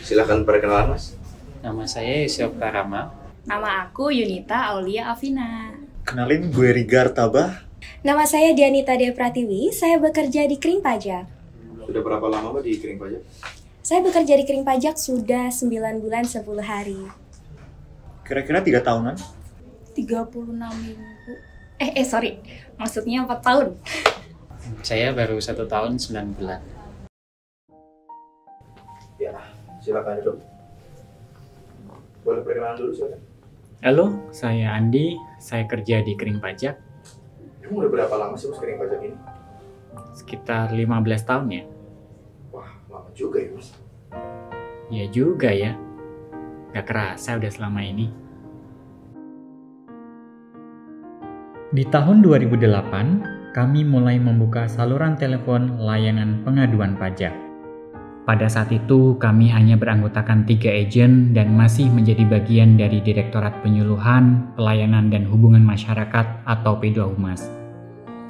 Silakan perkenalan, Mas. Nama saya Yusuf Karama. Nama aku Yunita Aulia Afina. Kenalin, gue Rigar Tabah. Nama saya Dianita Dea Pratiwi, saya bekerja di Kering Pajak. Sudah berapa lama Mbak di Kering Pajak? Saya bekerja di Kering Pajak sudah 9 bulan 10 hari. Kira-kira 3 tahunan? 36 minggu. Sorry, maksudnya 4 tahun. Saya baru 1 tahun 9 bulan. Ya, silakan duduk. Boleh perkenalan dulu, silakan. Halo, saya Andi. Saya kerja di Kering Pajak. Emang udah berapa lama sih Mas Kering Pajak ini? Sekitar 15 tahun ya. Wah, lama juga ya, Mas. Ya juga ya. Gak kerasa udah selama ini. Di tahun 2008, kami mulai membuka saluran telepon layanan pengaduan pajak. Pada saat itu, kami hanya beranggotakan 3 agen dan masih menjadi bagian dari Direktorat Penyuluhan, Pelayanan dan Hubungan Masyarakat atau P2 Humas.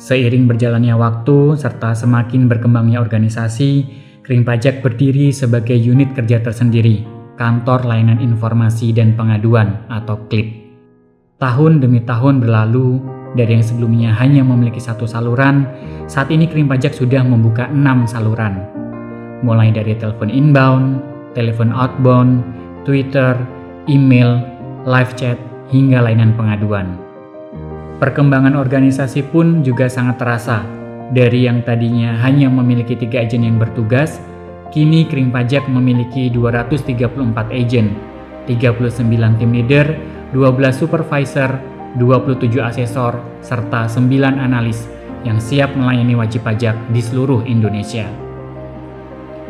Seiring berjalannya waktu serta semakin berkembangnya organisasi, Kering Pajak berdiri sebagai unit kerja tersendiri, Kantor Layanan Informasi dan Pengaduan atau KLIP. Tahun demi tahun berlalu, dari yang sebelumnya hanya memiliki 1 saluran, saat ini Kering Pajak sudah membuka 6 saluran. Mulai dari telepon inbound, telepon outbound, Twitter, email, live chat, hingga layanan pengaduan. Perkembangan organisasi pun juga sangat terasa. Dari yang tadinya hanya memiliki 3 agen yang bertugas, kini Kering Pajak memiliki 234 agen, 39 tim leader, 12 supervisor, 27 asesor, serta 9 analis yang siap melayani wajib pajak di seluruh Indonesia.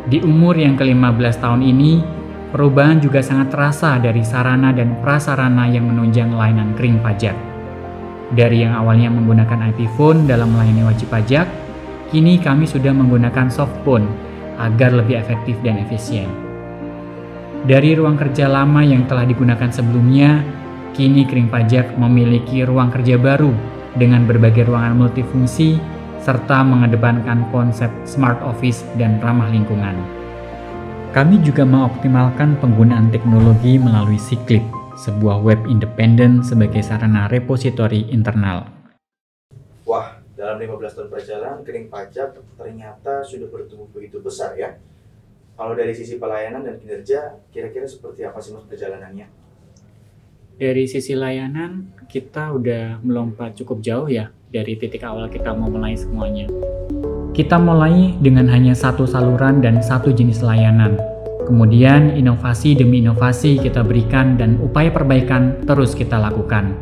Di umur yang ke-15 tahun ini, perubahan juga sangat terasa dari sarana dan prasarana yang menunjang layanan Kering Pajak. Dari yang awalnya menggunakan IP phone dalam melayani wajib pajak, kini kami sudah menggunakan softphone agar lebih efektif dan efisien. Dari ruang kerja lama yang telah digunakan sebelumnya, kini Kering Pajak memiliki ruang kerja baru dengan berbagai ruangan multifungsi serta mengedepankan konsep smart office dan ramah lingkungan. Kami juga mengoptimalkan penggunaan teknologi melalui Siklip, sebuah web independen sebagai sarana repositori internal. Wah, dalam 15 tahun perjalanan, Kering Pajak ternyata sudah bertumbuh begitu besar ya. Kalau dari sisi pelayanan dan kinerja, kira-kira seperti apa sih Mas perjalanannya? Dari sisi layanan, kita udah melompat cukup jauh ya dari titik awal kita mau mulai semuanya. Kita mulai dengan hanya 1 saluran dan 1 jenis layanan. Kemudian inovasi demi inovasi kita berikan dan upaya perbaikan terus kita lakukan.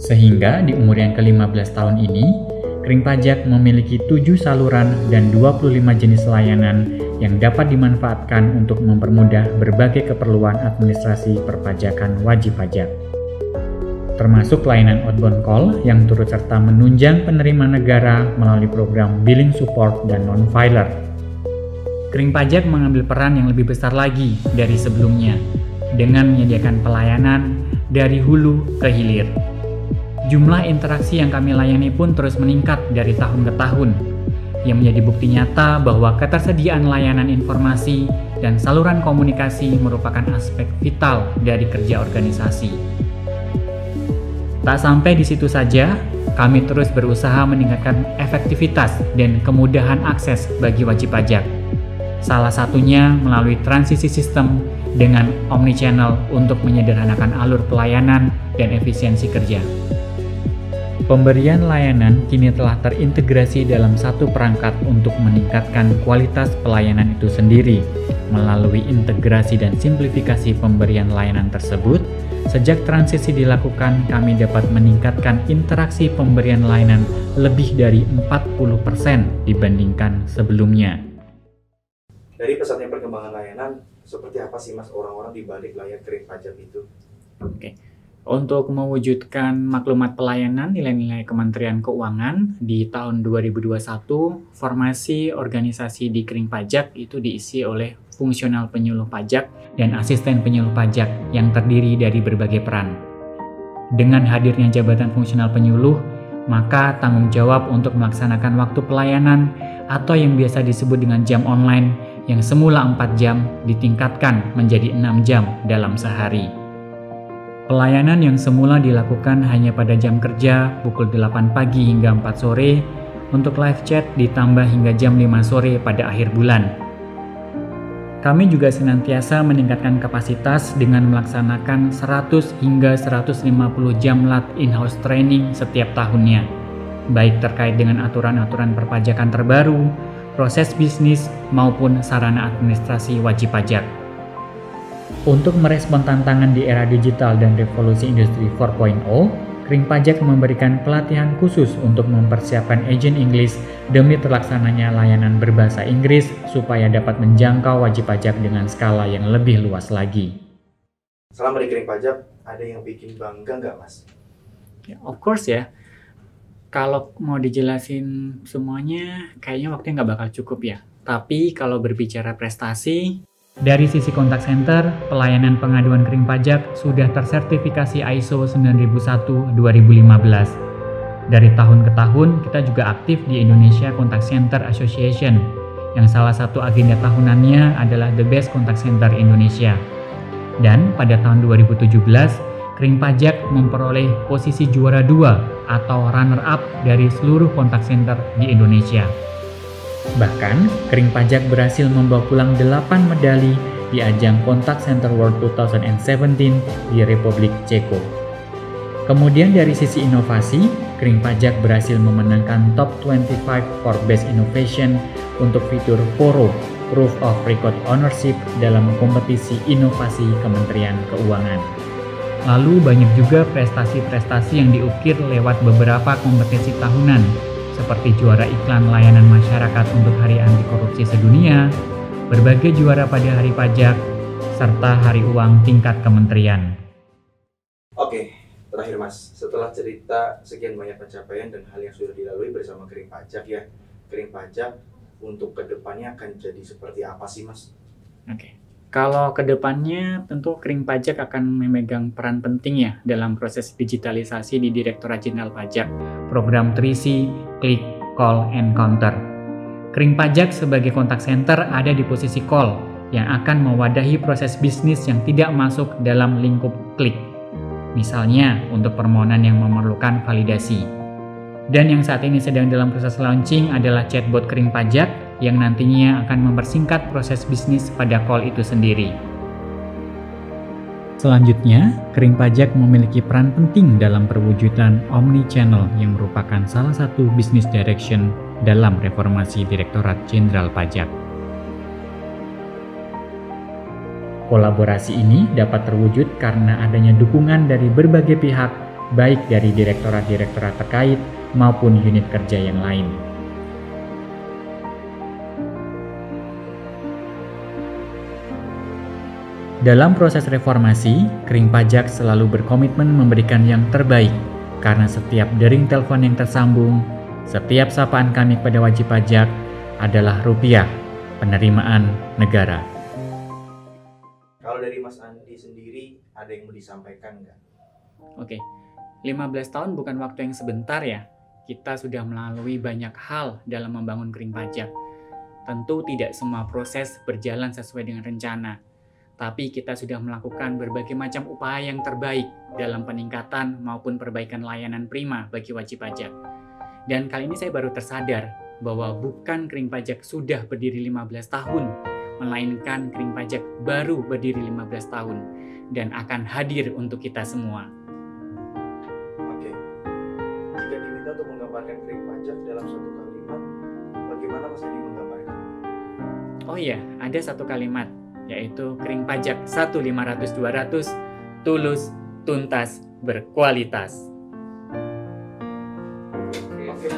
Sehingga di umur yang ke-15 tahun ini, Kering Pajak memiliki 7 saluran dan 25 jenis layanan yang dapat dimanfaatkan untuk mempermudah berbagai keperluan administrasi perpajakan wajib pajak. Termasuk layanan outbound call yang turut serta menunjang penerimaan negara melalui program billing support dan non-filer. Kering Pajak mengambil peran yang lebih besar lagi dari sebelumnya dengan menyediakan pelayanan dari hulu ke hilir. Jumlah interaksi yang kami layani pun terus meningkat dari tahun ke tahun, yang menjadi bukti nyata bahwa ketersediaan layanan informasi dan saluran komunikasi merupakan aspek vital dari kerja organisasi. Tak sampai di situ saja, kami terus berusaha meningkatkan efektivitas dan kemudahan akses bagi wajib pajak. Salah satunya melalui transisi sistem dengan omnichannel untuk menyederhanakan alur pelayanan dan efisiensi kerja. Pemberian layanan kini telah terintegrasi dalam satu perangkat untuk meningkatkan kualitas pelayanan itu sendiri. Melalui integrasi dan simplifikasi pemberian layanan tersebut, sejak transisi dilakukan, kami dapat meningkatkan interaksi pemberian layanan lebih dari 40% dibandingkan sebelumnya. Dari pesatnya perkembangan layanan, seperti apa sih Mas orang-orang di balik layar Kering Pajak itu? Oke. Untuk mewujudkan maklumat pelayanan nilai-nilai Kementerian Keuangan di tahun 2021, formasi organisasi di Kering Pajak itu diisi oleh fungsional penyuluh pajak dan asisten penyuluh pajak yang terdiri dari berbagai peran. Dengan hadirnya jabatan fungsional penyuluh, maka tanggung jawab untuk melaksanakan waktu pelayanan atau yang biasa disebut dengan jam online yang semula 4 jam ditingkatkan menjadi 6 jam dalam sehari. Pelayanan yang semula dilakukan hanya pada jam kerja pukul 8 pagi hingga 4 sore, untuk live chat ditambah hingga jam 5 sore pada akhir bulan. Kami juga senantiasa meningkatkan kapasitas dengan melaksanakan 100 hingga 150 jam lat in-house training setiap tahunnya, baik terkait dengan aturan-aturan perpajakan terbaru, proses bisnis, maupun sarana administrasi wajib pajak. Untuk merespon tantangan di era digital dan revolusi industri 4.0, Kering Pajak memberikan pelatihan khusus untuk mempersiapkan agen Inggris demi terlaksananya layanan berbahasa Inggris supaya dapat menjangkau wajib pajak dengan skala yang lebih luas lagi. Selama di Kering Pajak, ada yang bikin bangga nggak, Mas? Ya, of course ya. Kalau mau dijelasin semuanya, kayaknya waktunya nggak bakal cukup ya. Tapi kalau berbicara prestasi, dari sisi kontak center, pelayanan pengaduan Kering Pajak sudah tersertifikasi ISO 9001-2015. Dari tahun ke tahun, kita juga aktif di Indonesia Contact Center Association, yang salah satu agenda tahunannya adalah The Best Contact Center Indonesia. Dan pada tahun 2017, Kering Pajak memperoleh posisi juara 2 atau runner-up dari seluruh kontak center di Indonesia. Bahkan, Kering Pajak berhasil membawa pulang 8 medali di ajang Contact Center World 2017 di Republik Ceko. Kemudian dari sisi inovasi, Kering Pajak berhasil memenangkan Top 25 for Best Innovation untuk fitur PORO, Proof of Record Ownership dalam kompetisi inovasi Kementerian Keuangan. Lalu banyak juga prestasi-prestasi yang diukir lewat beberapa kompetisi tahunan, seperti juara iklan layanan masyarakat untuk Hari Anti Korupsi Sedunia, berbagai juara pada Hari Pajak, serta Hari Uang tingkat kementerian. Oke, terakhir Mas, setelah cerita sekian banyak pencapaian dan hal yang sudah dilalui bersama Kering Pajak ya, Kering Pajak untuk kedepannya akan jadi seperti apa sih Mas? Oke. Kalau kedepannya tentu Kering Pajak akan memegang peran penting ya dalam proses digitalisasi di Direktorat Jenderal Pajak, program 3C, Click, Call, and Counter. Kering Pajak sebagai kontak center ada di posisi call yang akan mewadahi proses bisnis yang tidak masuk dalam lingkup klik. Misalnya untuk permohonan yang memerlukan validasi. Dan yang saat ini sedang dalam proses launching adalah chatbot Kering Pajak yang nantinya akan mempersingkat proses bisnis pada call itu sendiri. Selanjutnya, Kering Pajak memiliki peran penting dalam perwujudan omni-channel yang merupakan salah satu business direction dalam reformasi Direktorat Jenderal Pajak. Kolaborasi ini dapat terwujud karena adanya dukungan dari berbagai pihak, baik dari direktorat-direktorat terkait maupun unit kerja yang lain. Dalam proses reformasi, Kering Pajak selalu berkomitmen memberikan yang terbaik, karena setiap dering telepon yang tersambung, setiap sapaan kami kepada wajib pajak adalah rupiah, penerimaan negara. Kalau dari Mas Andi sendiri, ada yang mau disampaikan nggak? Oke, 15 tahun bukan waktu yang sebentar ya. Kita sudah melalui banyak hal dalam membangun Kering Pajak. Tentu tidak semua proses berjalan sesuai dengan rencana. Tapi kita sudah melakukan berbagai macam upaya yang terbaik dalam peningkatan maupun perbaikan layanan prima bagi wajib pajak. Dan kali ini saya baru tersadar bahwa bukan Kering Pajak sudah berdiri 15 tahun, melainkan Kering Pajak baru berdiri 15 tahun dan akan hadir untuk kita semua. Oke, jika diminta untuk menggambarkan Kering Pajak dalam satu kalimat, bagaimana Mas Andi menggambarkan? Oh iya, ada satu kalimat, yaitu Kering Pajak 1-500-200, tulus, tuntas, berkualitas. Oke.